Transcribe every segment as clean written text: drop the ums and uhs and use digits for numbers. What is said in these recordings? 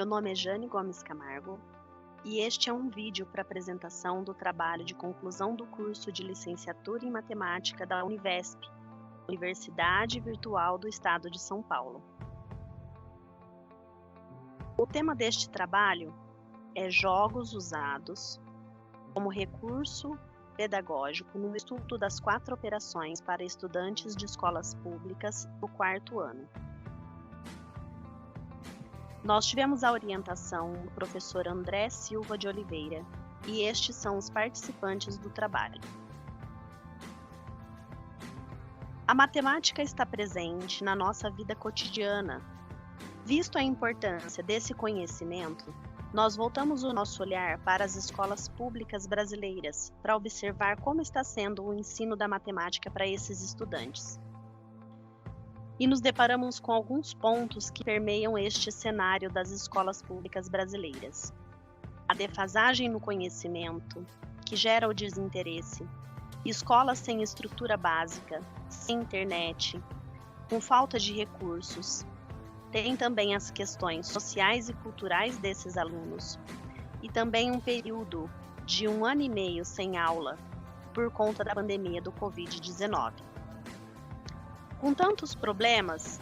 nome é Jane Gomes Camargo e este é um vídeo para apresentação do trabalho de conclusão do curso de Licenciatura em Matemática da Univesp, Universidade Virtual do Estado de São Paulo. O tema deste trabalho é jogos usados como recurso pedagógico no estudo das 4 operações para estudantes de escolas públicas do 4º ano. Nós tivemos a orientação do professor André Silva de Oliveira e estes são os participantes do trabalho. A matemática está presente na nossa vida cotidiana. Visto a importância desse conhecimento, nós voltamos o nosso olhar para as escolas públicas brasileiras para observar como está sendo o ensino da matemática para esses estudantes. E nos deparamos com alguns pontos que permeiam este cenário das escolas públicas brasileiras. A defasagem no conhecimento, que gera o desinteresse, escolas sem estrutura básica, sem internet, com falta de recursos. Tem também as questões sociais e culturais desses alunos e também um período de 1 ano e meio sem aula por conta da pandemia do Covid-19. Com tantos problemas,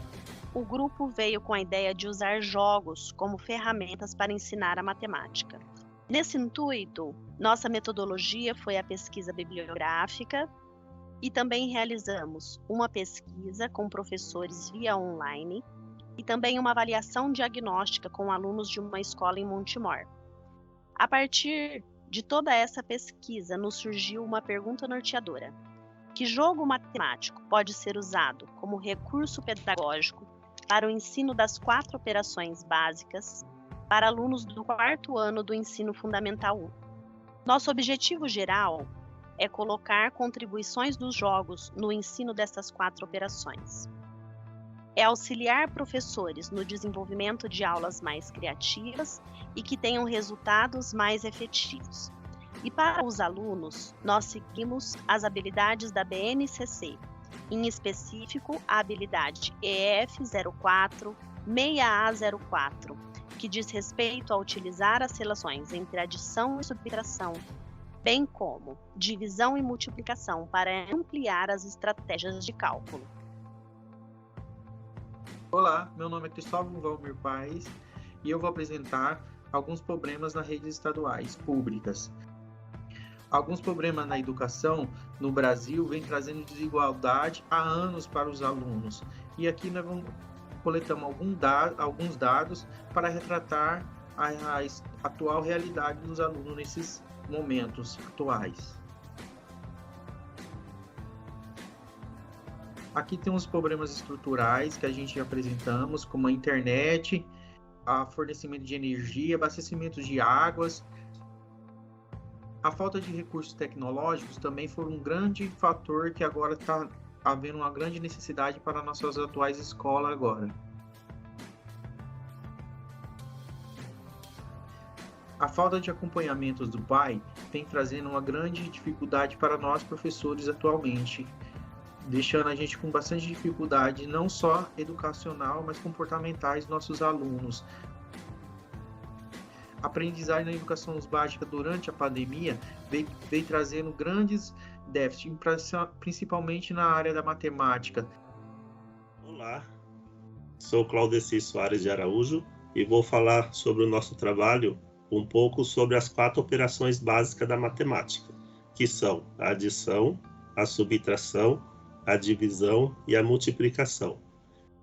o grupo veio com a ideia de usar jogos como ferramentas para ensinar a matemática. Nesse intuito, nossa metodologia foi a pesquisa bibliográfica e também realizamos uma pesquisa com professores via online e também uma avaliação diagnóstica com alunos de uma escola em Montemor. A partir de toda essa pesquisa, nos surgiu uma pergunta norteadora. Que jogo matemático pode ser usado como recurso pedagógico para o ensino das 4 operações básicas para alunos do 4º ano do ensino fundamental 1? Nosso objetivo geral é colocar contribuições dos jogos no ensino dessas 4 operações. É auxiliar professores no desenvolvimento de aulas mais criativas e que tenham resultados mais efetivos. E para os alunos, nós seguimos as habilidades da BNCC, em específico a habilidade EF04, 6A04, que diz respeito a utilizar as relações entre adição e subtração, bem como divisão e multiplicação para ampliar as estratégias de cálculo. Olá, meu nome é Cristóvão Valmir Paes e eu vou apresentar alguns problemas nas redes estaduais públicas. Alguns problemas na educação no Brasil vêm trazendo desigualdade há anos para os alunos. E aqui nós coletamos alguns dados para retratar a atual realidade dos alunos nesses momentos atuais. Aqui tem os problemas estruturais que a gente apresentamos, como a internet, a fornecimento de energia, abastecimento de águas. A falta de recursos tecnológicos também foi um grande fator que agora está havendo uma grande necessidade para nossas atuais escolas agora. A falta de acompanhamento do pai vem trazendo uma grande dificuldade para nós professores atualmente, deixando a gente com bastante dificuldade, não só educacional, mas comportamentais dos nossos alunos. A aprendizagem na educação básica durante a pandemia veio trazendo grandes déficits, principalmente na área da matemática. Olá, sou Claudeci Soares de Araújo e vou falar sobre o nosso trabalho um pouco sobre as 4 operações básicas da matemática, que são a adição, a subtração, a divisão e a multiplicação,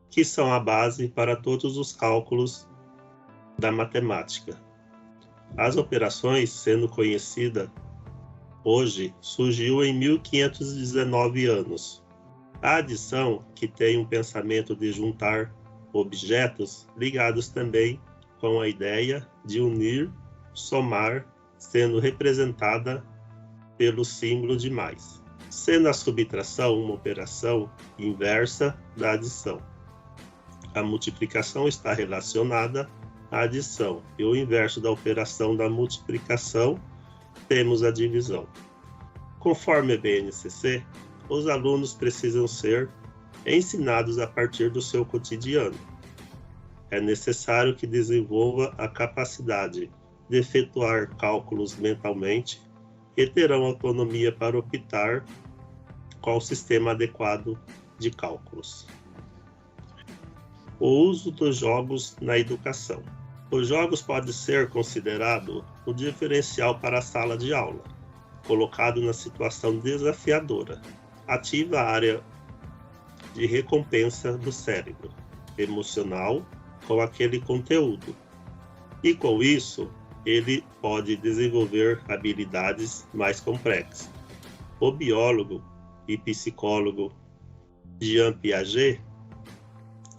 que são a base para todos os cálculos da matemática. As operações, sendo conhecida hoje, surgiu em 1519 anos. A adição, que tem um pensamento de juntar objetos ligados também com a ideia de unir, somar, sendo representada pelo símbolo de mais. Sendo a subtração uma operação inversa da adição. A multiplicação está relacionada à adição e o inverso da operação da multiplicação temos a divisão. Conforme a BNCC, os alunos precisam ser ensinados a partir do seu cotidiano. é necessário que desenvolva a capacidade de efetuar cálculos mentalmente e terão autonomia para optar qual sistema adequado de cálculos. O uso dos jogos na educação. Os jogos podem ser considerados um diferencial para a sala de aula, colocado na situação desafiadora. Ativa a área de recompensa do cérebro emocional com aquele conteúdo. E com isso, ele pode desenvolver habilidades mais complexas. O biólogo e psicólogo Jean Piaget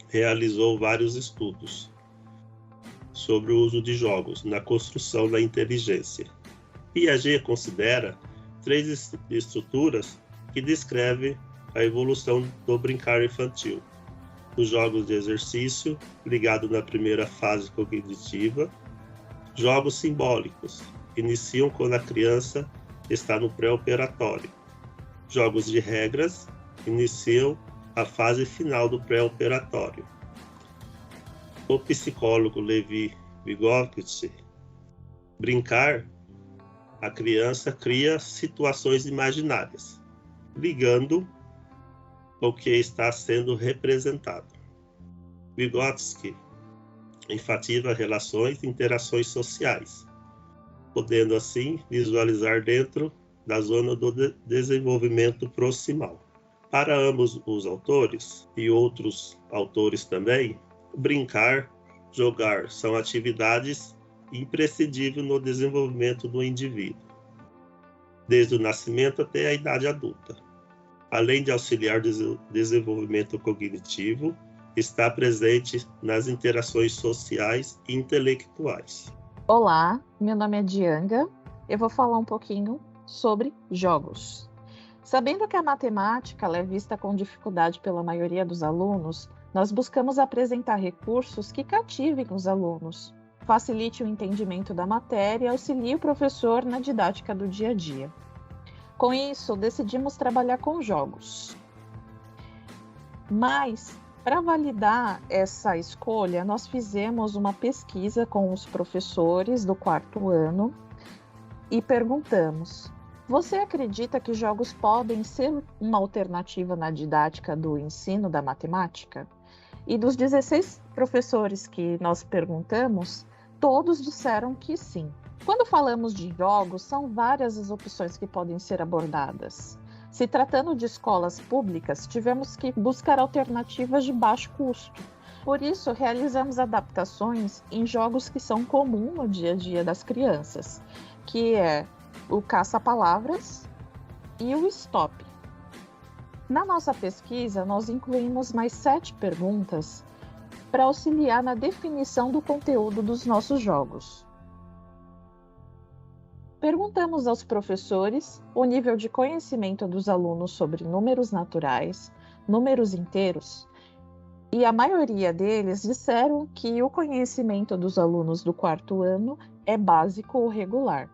realizou vários estudos sobre o uso de jogos na construção da inteligência. Piaget considera 3 estruturas que descrevem a evolução do brincar infantil. Os jogos de exercício, ligados na primeira fase cognitiva. Jogos simbólicos, iniciam quando a criança está no pré-operatório. Jogos de regras, iniciam a fase final do pré-operatório. O psicólogo Levi Vygotsky, brincar, a criança cria situações imaginárias, ligando o que está sendo representado. Vygotsky enfatiza relações e interações sociais, podendo assim visualizar dentro da zona do desenvolvimento proximal. Para ambos os autores, e outros autores também, brincar, jogar são atividades imprescindíveis no desenvolvimento do indivíduo, desde o nascimento até a idade adulta. Além de auxiliar o desenvolvimento cognitivo, está presente nas interações sociais e intelectuais. Olá, meu nome é Dianga. Eu vou falar um pouquinho sobre jogos. Sabendo que a matemática é vista com dificuldade pela maioria dos alunos, nós buscamos apresentar recursos que cativem os alunos, facilite o entendimento da matéria e auxilie o professor na didática do dia a dia. Com isso, decidimos trabalhar com jogos. Mas, para validar essa escolha, nós fizemos uma pesquisa com os professores do 4º ano e perguntamos: você acredita que jogos podem ser uma alternativa na didática do ensino da matemática? E dos 16 professores que nós perguntamos, todos disseram que sim. Quando falamos de jogos, são várias as opções que podem ser abordadas. Se tratando de escolas públicas, tivemos que buscar alternativas de baixo custo. Por isso, realizamos adaptações em jogos que são comuns no dia a dia das crianças, que é o caça-palavras e o stop. Na nossa pesquisa, nós incluímos mais 7 perguntas para auxiliar na definição do conteúdo dos nossos jogos. Perguntamos aos professores o nível de conhecimento dos alunos sobre números naturais, números inteiros, e a maioria deles disseram que o conhecimento dos alunos do 4º ano é básico ou regular.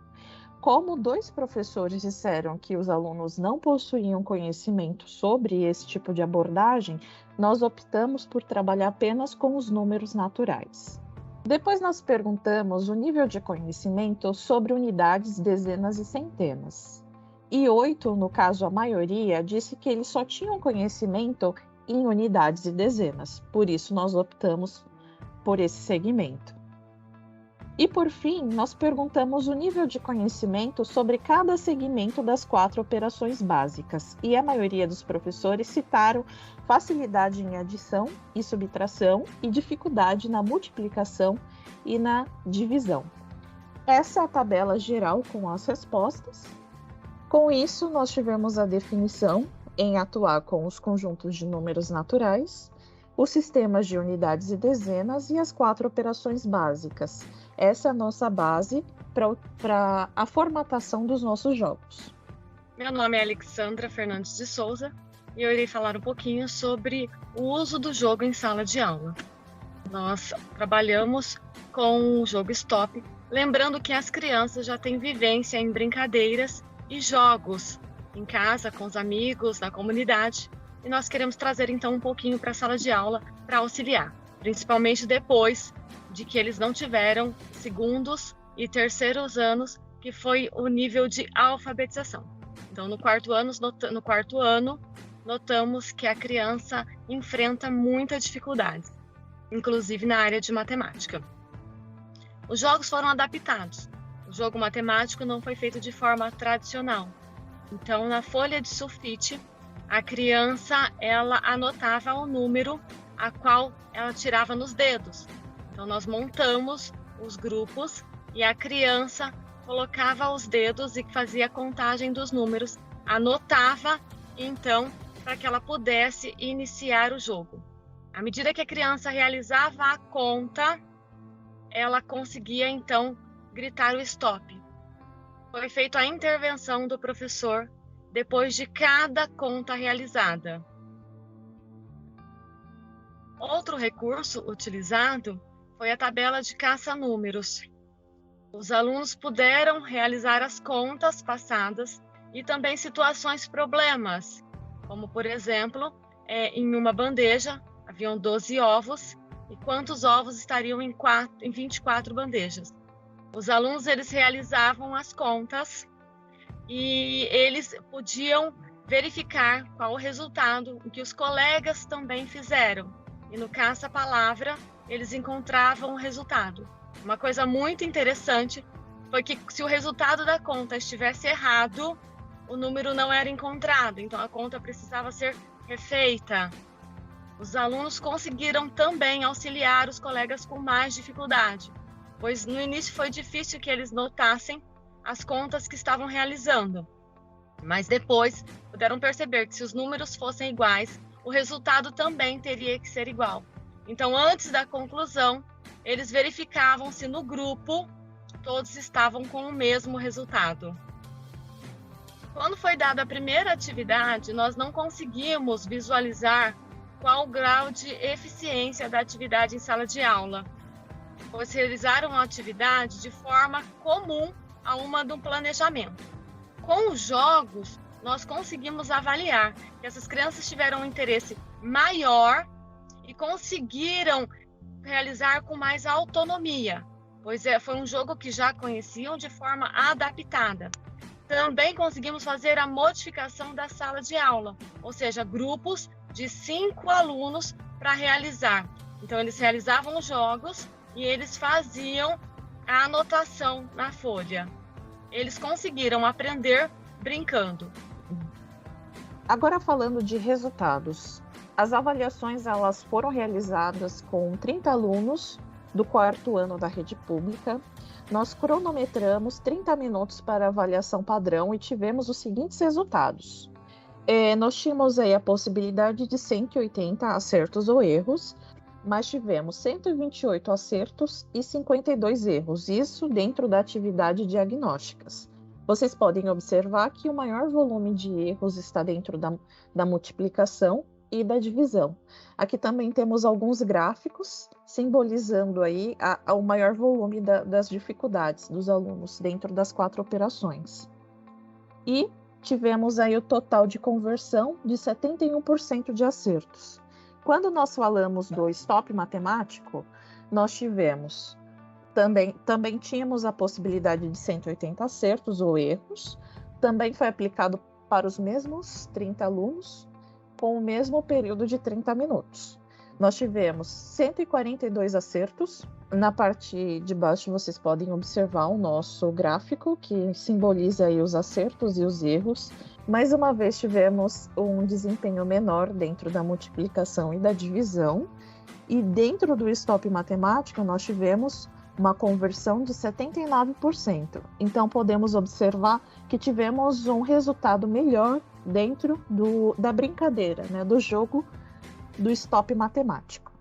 Como 2 professores disseram que os alunos não possuíam conhecimento sobre esse tipo de abordagem, nós optamos por trabalhar apenas com os números naturais. Depois nós perguntamos o nível de conhecimento sobre unidades, dezenas e centenas. E 8, no caso a maioria, disse que eles só tinham conhecimento em unidades e dezenas. Por isso nós optamos por esse segmento. E por fim, nós perguntamos o nível de conhecimento sobre cada segmento das 4 operações básicas. E a maioria dos professores citaram facilidade em adição e subtração e dificuldade na multiplicação e na divisão. Essa é a tabela geral com as respostas. Com isso, nós tivemos a definição em atuar com os conjuntos de números naturais, os sistemas de unidades e dezenas e as 4 operações básicas. Essa é a nossa base para a formatação dos nossos jogos. Meu nome é Alexandra Fernandes de Souza e eu irei falar um pouquinho sobre o uso do jogo em sala de aula. Nós trabalhamos com o jogo Stop, lembrando que as crianças já têm vivência em brincadeiras e jogos em casa, com os amigos, na comunidade, e nós queremos trazer então um pouquinho para a sala de aula para auxiliar. principalmente depois de que eles não tiveram segundos e terceiros anos, que foi o nível de alfabetização. Então, no quarto ano, notamos que a criança enfrenta muita dificuldade, inclusive na área de matemática. Os jogos foram adaptados. O jogo matemático não foi feito de forma tradicional. Então, na folha de sulfite, a criança ela anotava o número a qual ela tirava nos dedos. Então, nós montamos os grupos e a criança colocava os dedos e fazia a contagem dos números, anotava, então, para que ela pudesse iniciar o jogo. À medida que a criança realizava a conta, ela conseguia, então, gritar o stop. Foi feita a intervenção do professor depois de cada conta realizada. Outro recurso utilizado foi a tabela de caça-números. Os alunos puderam realizar as contas passadas e também situações problemas, como, por exemplo, em uma bandeja haviam 12 ovos e quantos ovos estariam em 24 bandejas. Os alunos eles realizavam as contas e eles podiam verificar qual o resultado que os colegas também fizeram. E no caça-palavra, eles encontravam o resultado. Uma coisa muito interessante foi que se o resultado da conta estivesse errado, o número não era encontrado, então a conta precisava ser refeita. Os alunos conseguiram também auxiliar os colegas com mais dificuldade, pois no início foi difícil que eles notassem as contas que estavam realizando. Mas depois puderam perceber que se os números fossem iguais, o resultado também teria que ser igual. Então, antes da conclusão, eles verificavam se no grupo todos estavam com o mesmo resultado. Quando foi dada a primeira atividade, nós não conseguimos visualizar qual o grau de eficiência da atividade em sala de aula, pois realizaram a atividade de forma comum a uma do planejamento. Com os jogos, nós conseguimos avaliar que essas crianças tiveram um interesse maior e conseguiram realizar com mais autonomia, pois foi um jogo que já conheciam de forma adaptada. Também conseguimos fazer a modificação da sala de aula, ou seja, grupos de 5 alunos para realizar. Então, eles realizavam os jogos e eles faziam a anotação na folha. Eles conseguiram aprender brincando. Agora falando de resultados. As avaliações elas foram realizadas com 30 alunos do quarto ano da rede pública. Nós cronometramos 30 minutos para avaliação padrão e tivemos os seguintes resultados. Nós tínhamos aí a possibilidade de 180 acertos ou erros, mas tivemos 128 acertos e 52 erros, isso dentro da atividade diagnósticas. Vocês podem observar que o maior volume de erros está dentro da multiplicação e da divisão. Aqui também temos alguns gráficos simbolizando aí o maior volume das dificuldades dos alunos dentro das 4 operações. E tivemos aí o total de conversão de 71% de acertos. Quando nós falamos do stop matemático, nós tivemos também tínhamos a possibilidade de 180 acertos ou erros. Também foi aplicado para os mesmos 30 alunos, com o mesmo período de 30 minutos. Nós tivemos 142 acertos. Na parte de baixo vocês podem observar o nosso gráfico, que simboliza aí os acertos e os erros. Mais uma vez tivemos um desempenho menor dentro da multiplicação e da divisão. E dentro do stop matemático nós tivemos uma conversão de 79%. Então podemos observar que tivemos um resultado melhor dentro da brincadeira, né, do jogo do stop matemático.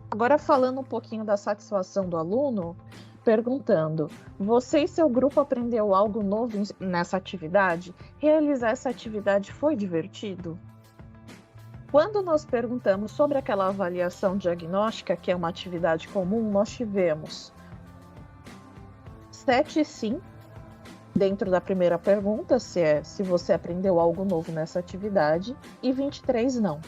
Agora falando um pouquinho da satisfação do aluno, perguntando: você e seu grupo aprendeu algo novo nessa atividade? Realizar essa atividade foi divertido? Quando nós perguntamos sobre aquela avaliação diagnóstica, que é uma atividade comum, nós tivemos 7 sim, dentro da primeira pergunta, se você aprendeu algo novo nessa atividade, e 23 não.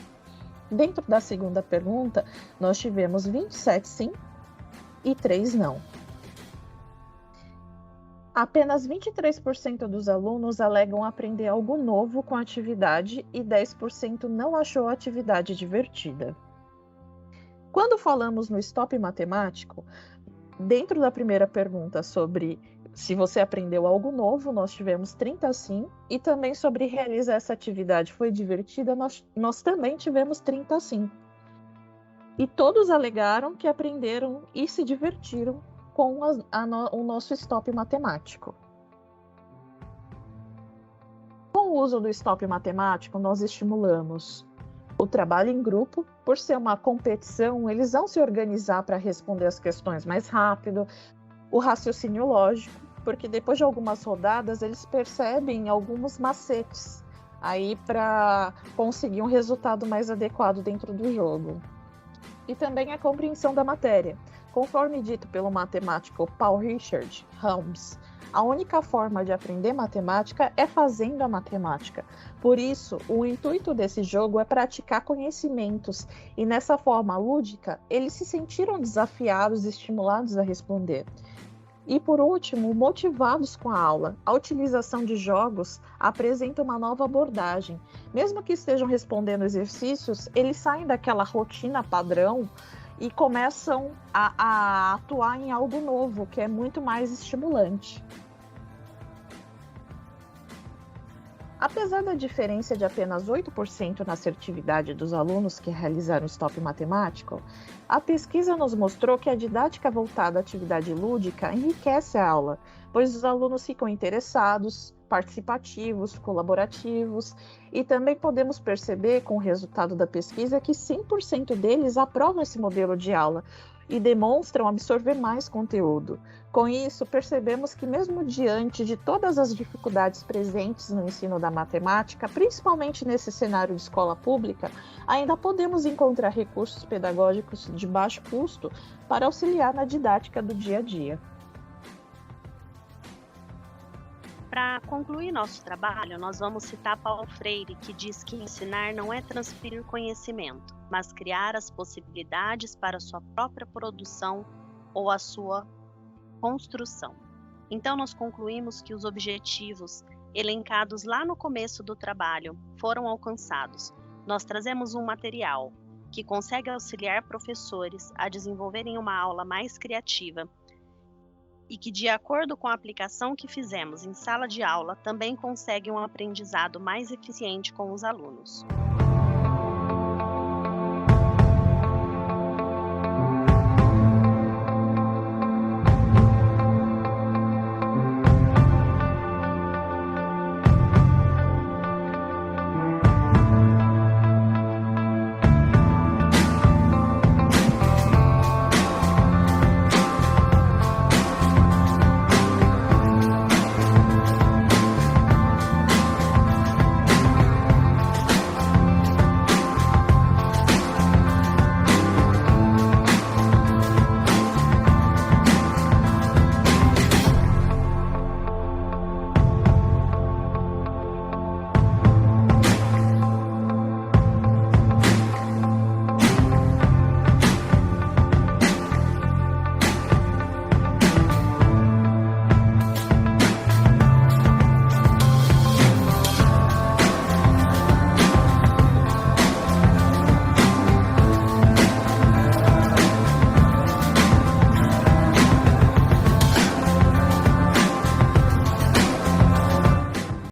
Dentro da segunda pergunta, nós tivemos 27 sim e 3 não. Apenas 23% dos alunos alegam aprender algo novo com a atividade e 10% não achou a atividade divertida. Quando falamos no stop matemático, dentro da primeira pergunta sobre se você aprendeu algo novo, nós tivemos 30 sim, e também sobre realizar essa atividade foi divertida, nós também tivemos 30 sim. E todos alegaram que aprenderam e se divertiram com o nosso stop matemático. Com o uso do stop matemático, nós estimulamos o trabalho em grupo. Por ser uma competição, eles vão se organizar para responder as questões mais rápido, o raciocínio lógico, porque depois de algumas rodadas eles percebem alguns macetes aí para conseguir um resultado mais adequado dentro do jogo. E também a compreensão da matéria. Conforme dito pelo matemático Paul Richard Holmes, a única forma de aprender matemática é fazendo a matemática. Por isso, o intuito desse jogo é praticar conhecimentos, e nessa forma lúdica, eles se sentiram desafiados e estimulados a responder. E por último, motivados com a aula, a utilização de jogos apresenta uma nova abordagem. Mesmo que estejam respondendo exercícios, eles saem daquela rotina padrão e começam a atuar em algo novo, que é muito mais estimulante. Apesar da diferença de apenas 8% na assertividade dos alunos que realizaram o stop matemático, a pesquisa nos mostrou que a didática voltada à atividade lúdica enriquece a aula, pois os alunos ficam interessados, participativos, colaborativos, e também podemos perceber com o resultado da pesquisa que 100% deles aprovam esse modelo de aula e demonstram absorver mais conteúdo. Com isso, percebemos que mesmo diante de todas as dificuldades presentes no ensino da matemática, principalmente nesse cenário de escola pública, ainda podemos encontrar recursos pedagógicos de baixo custo para auxiliar na didática do dia a dia. Para concluir nosso trabalho, nós vamos citar Paulo Freire, que diz que ensinar não é transferir conhecimento, mas criar as possibilidades para a sua própria produção ou a sua construção. Então, nós concluímos que os objetivos elencados lá no começo do trabalho foram alcançados. Nós trazemos um material que consegue auxiliar professores a desenvolverem uma aula mais criativa e que, de acordo com a aplicação que fizemos em sala de aula, também consegue um aprendizado mais eficiente com os alunos.